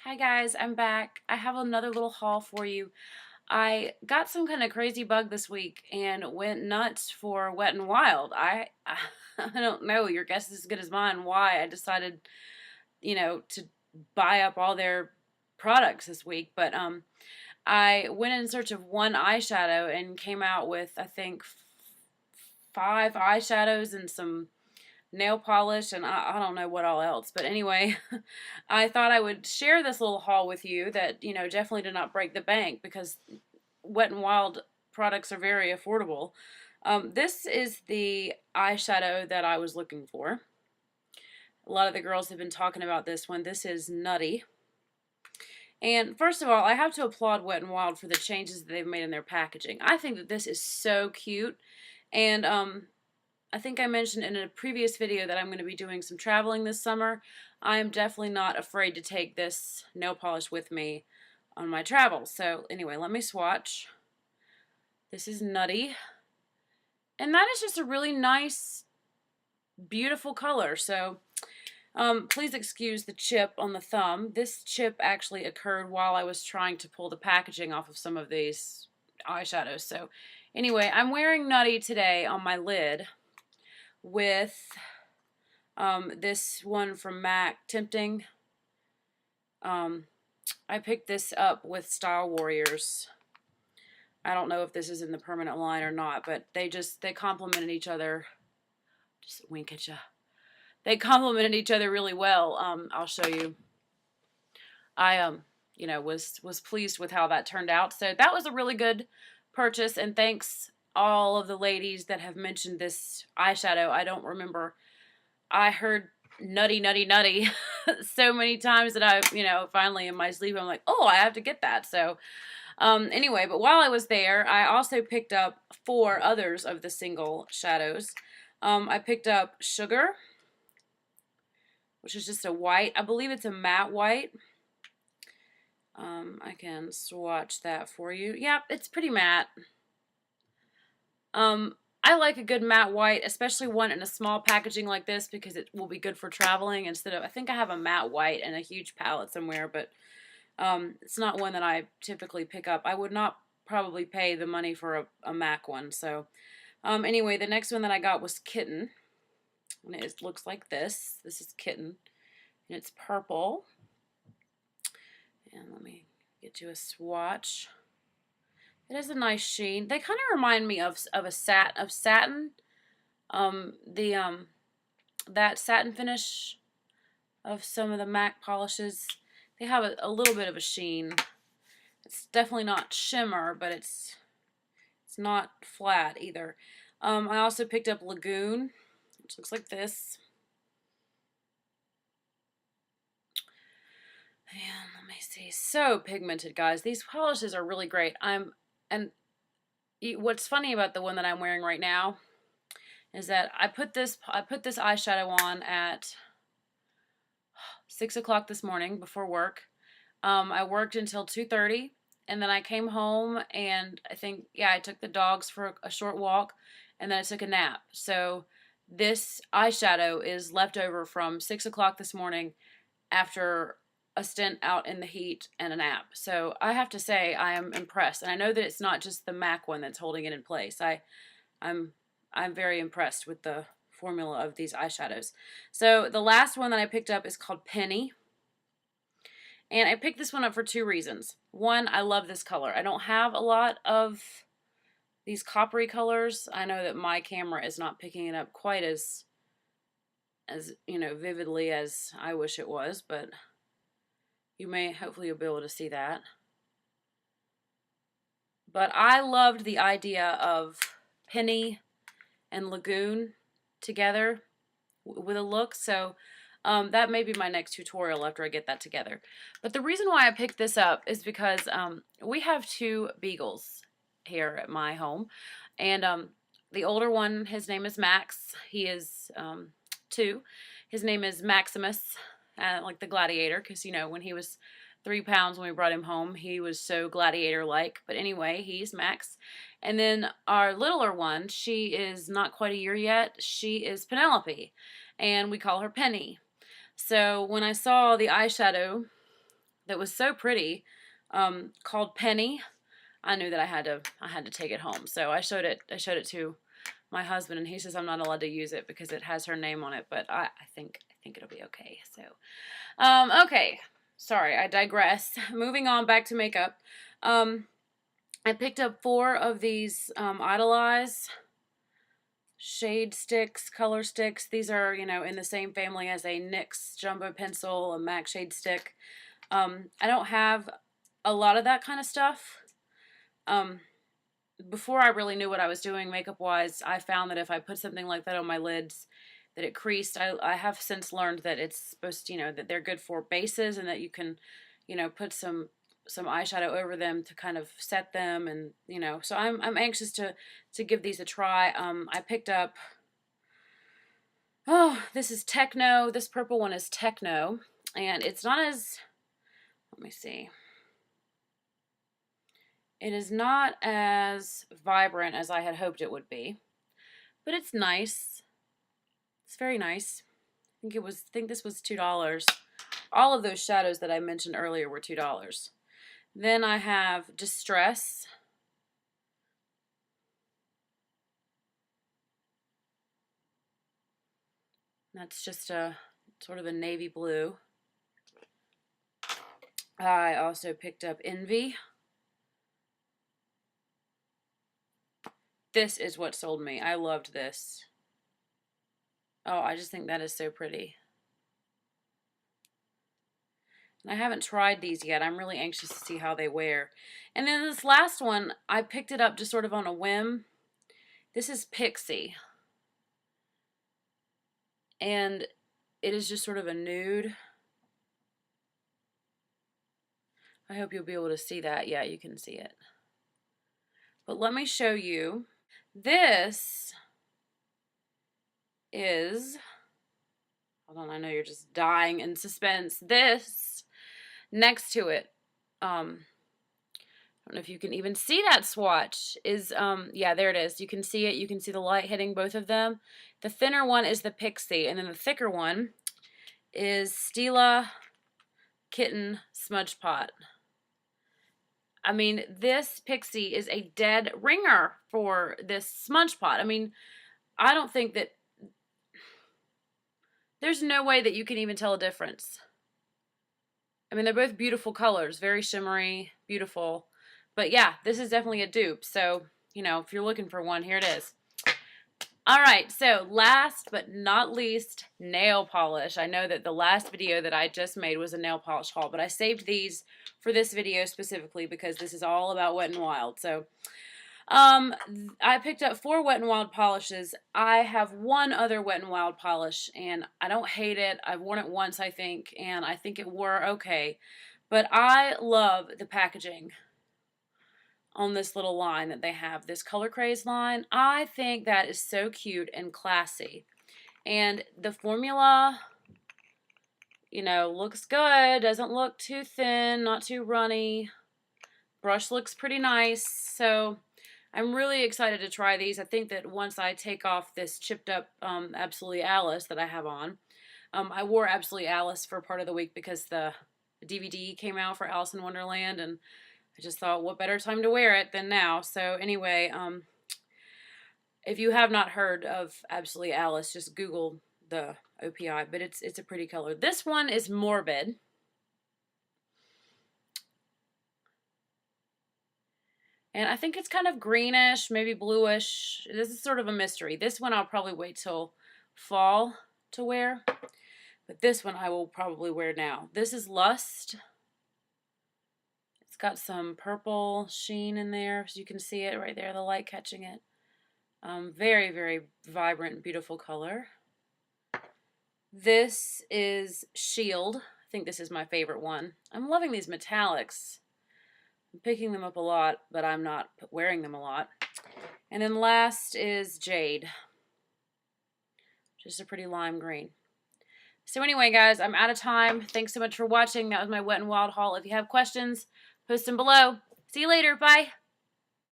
Hi guys, I'm back. I have another little haul for you. I got some kind of crazy bug this week and went nuts for Wet n Wild. I don't know. Your guess is as good as mine why I decided, to buy up all their products this week, but I went in search of one eyeshadow and came out with I think five eyeshadows and some nail polish, and I don't know what all else. But anyway, I thought I would share this little haul with you that, definitely did not break the bank because Wet n Wild products are very affordable. This is the eyeshadow that I was looking for. A lot of the girls have been talking about this one. This is Nutty. And first of all, I have to applaud Wet n Wild for the changes that they've made in their packaging. I think that this is so cute. And I think I mentioned in a previous video that I'm going to be doing some traveling this summer. I am definitely not afraid to take this nail polish with me on my travels. So anyway, let me swatch. This is Nutty. And that is just a really nice, beautiful color. So please excuse the chip on the thumb. This chip actually occurred while I was trying to pull the packaging off of some of these eyeshadows. So anyway, I'm wearing Nutty today on my lid with this one from MAC, Tempting. I picked this up with Style Warriors. I don't know if this is in the permanent line or not, but they complemented each other. Just wink at ya. They complemented each other really well. I'll show you. I was pleased with how that turned out. So that was a really good purchase, and thanks all of the ladies that have mentioned this eyeshadow. I don't remember. I heard Nutty, Nutty, Nutty so many times that I, finally in my sleep, I'm like, oh, I have to get that. So anyway, but while I was there, I also picked up 4 others of the single shadows. I picked up Sugar, which is just a white. I believe it's a matte white. I can swatch that for you. Yep, it's pretty matte. I like a good matte white, especially one in a small packaging like this because it will be good for traveling instead of, I think I have a matte white in a huge palette somewhere, but it's not one that I typically pick up. I would not probably pay the money for a MAC one. So anyway, the next one that I got was Kitten, and it looks like this. This is Kitten, and it's purple. And let me get you a swatch. It has a nice sheen. They kind of remind me of satin. That satin finish of some of the MAC polishes. They have a little bit of a sheen. It's definitely not shimmer, but it's not flat either. I also picked up Lagoon, which looks like this. And let me see. So pigmented, guys. These polishes are really great. And what's funny about the one that I'm wearing right now is that I put this eyeshadow on at 6 o'clock this morning before work. I worked until 2:30, and then I came home and I took the dogs for a short walk, and then I took a nap. So this eyeshadow is left over from 6 o'clock this morning after a stint out in the heat and a nap. So I have to say I am impressed, and I know that it's not just the MAC one that's holding it in place. I'm very impressed with the formula of these eyeshadows. So the last one that I picked up is called Penny, and I picked this one up for 2 reasons. One, I love this color. I don't have a lot of these coppery colors. I know that my camera is not picking it up quite as vividly as I wish it was, but hopefully you'll be able to see that. But I loved the idea of Penny and Lagoon together with a look, so that may be my next tutorial after I get that together. But the reason why I picked this up is because we have 2 beagles here at my home, and the older one, his name is Max. He is 2. His name is Maximus. Like the gladiator, because when he was 3 pounds when we brought him home, he was so gladiator-like. But anyway, he's Max. And then our littler one, she is not quite a year yet. She is Penelope, and we call her Penny. So when I saw the eyeshadow that was so pretty, called Penny. I knew that I had to take it home, so I showed it to my husband, and he says I'm not allowed to use it because it has her name on it, but I think it'll be okay. So, okay, sorry, I digress. Moving on back to makeup. I picked up 4 of these Idolize shade sticks, color sticks. These are, you know, in the same family as a NYX jumbo pencil, a MAC shade stick. I don't have a lot of that kind of stuff. Before I really knew what I was doing makeup-wise, I found that if I put something like that on my lids, that it creased. I have since learned that it's supposed to, you know, that they're good for bases and that you can, you know, put some eyeshadow over them to kind of set them, and, you know, so I'm anxious to give these a try. I picked up, oh, this is Techno. This purple one is Techno, and it's not as, let me see. It is not as vibrant as I had hoped it would be, but it's nice. It's very nice. I think this was $2. All of those shadows that I mentioned earlier were $2. Then I have Distress. That's just a sort of a navy blue. I also picked up Envy. This is what sold me. I loved this. Oh, I just think that is so pretty. And I haven't tried these yet. I'm really anxious to see how they wear. And then this last one, I picked it up just sort of on a whim. This is Pixie. And it is just sort of a nude. I hope you'll be able to see that. Yeah, you can see it. But let me show you. This is, hold on, I know you're just dying in suspense. This, next to it, I don't know if you can even see that swatch, is, yeah, there it is. You can see it. You can see the light hitting both of them. The thinner one is the Pixie, and then the thicker one is Stila Kitten Smudge Pot. I mean, this Pixie is a dead ringer for this smudge pot. I mean, I don't think that, there's no way that you can even tell a difference. I mean, they're both beautiful colors, very shimmery, beautiful. But yeah, this is definitely a dupe. So, you know, if you're looking for one, here it is. All right, so last but not least, nail polish. I know that the last video that I just made was a nail polish haul, but I saved these for this video specifically because this is all about Wet n Wild. So, I picked up 4 Wet n Wild polishes. I have one other Wet n Wild polish, and I don't hate it. I've worn it once, I think, and I think it wore okay. But I love the packaging on this little line that they have, this Color Craze line. I think that is so cute and classy. And the formula, you know, looks good. Doesn't look too thin, not too runny. Brush looks pretty nice. So I'm really excited to try these. I think that once I take off this chipped up Absolutely Alice that I have on, I wore Absolutely Alice for part of the week because the DVD came out for Alice in Wonderland, and I just thought, what better time to wear it than now? So anyway, if you have not heard of Absolutely Alice, just Google the OPI, but it's a pretty color. This one is Morbid. And I think it's kind of greenish, maybe bluish. This is sort of a mystery. This one I'll probably wait till fall to wear. But this one I will probably wear now. This is Lust. It's got some purple sheen in there, so you can see it right there, the light catching it. Very, very vibrant, beautiful color. This is Shield. I think this is my favorite one. I'm loving these metallics. I'm picking them up a lot, but I'm not wearing them a lot. And then last is Jade. Just a pretty lime green. So anyway, guys, I'm out of time. Thanks so much for watching. That was my Wet n Wild haul. If you have questions, post them below. See you later. Bye.